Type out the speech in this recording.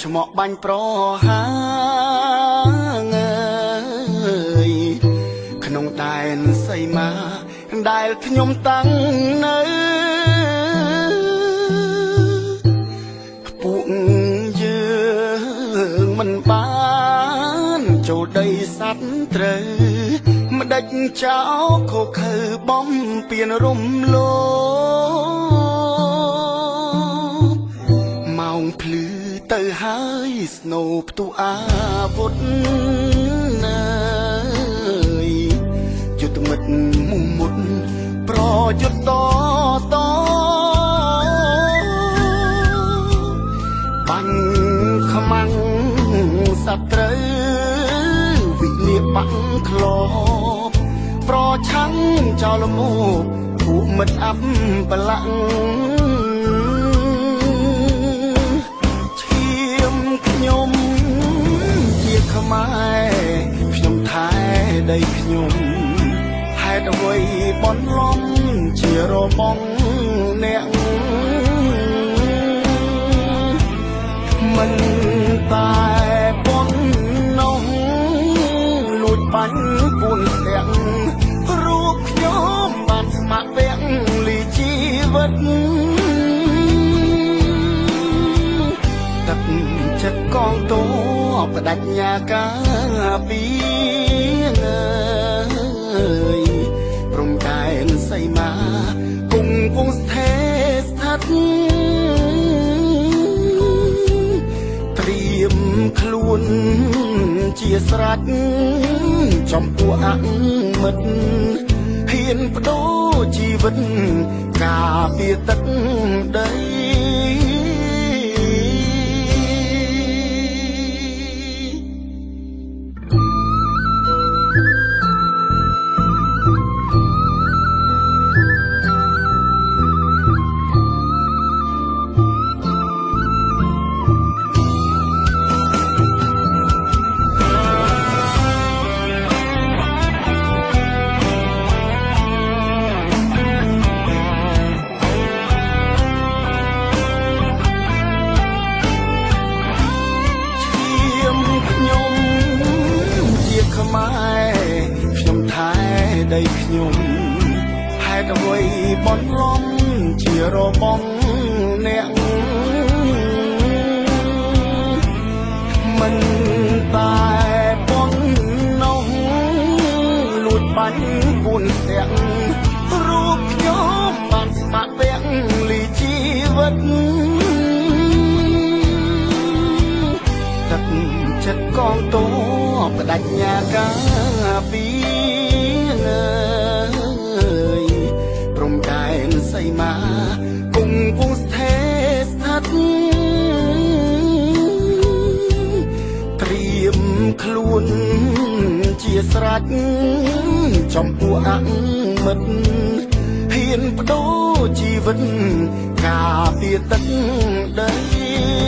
ឆ្មក់បាញ់ប្រហាងក្នុងដែនសីមាដែលខ្ញុំតាំងនៅពួកយើងមិនបានចូលដីសត្វត្រូវម្ដេចចោលខុសខើបំពៀនរំលោម៉ោងភ្លឺទៅហើយស្នូផ្ទុះអាវុធយុទ្ធមិត្តមុំមុតប្រយុទ្ធតបាញ់ខ្មាំងសត្រូវវិញ្ញាបាក់ក្លបប្រឆាំងចោលមកពួកមិត្តអាប់បលាក់ឈាមខ្ញុំជាខ្មែរខ្ញុំថែដីខ្ញុំហេតុអ្វីបន់លំជារបងអ្នកមិនតែប៉ុណ្ណោះលួចបាញ់ពួនស្ទាក់រូបខ្ញុំបានស្ម័គ្រពាក់លីជីវិតទឹកចិត្តកងទ័ពបដិញ្ញាការពីព្រំដែនសីមាគង់វង្សស្ថេរស្ថិតត្រៀមខ្លួនជាស្រេចចំពោះអមិត្តហ៊ានបដូរជីវិតការពារទឹកដីខ្ញុំថែដីខ្ញុំហេតុអ្វីបន់លំជារបងអ្នកមិនតែប៉ុណ្ណោះលួចបាញ់ពួនស្ទាក់រូបខ្ញុំបានស្ម័គ្រពាក់លីជីវិតទឹកចិត្តកងទ័ពបដិញ្ញាការពីព្រំដែនសីមាគង់វង្សស្ថេរស្ថិតត្រៀមខ្លួនជាស្រេចចំពោះអមិត្តហ៊ានបដូរជីវិតការពារទឹកដី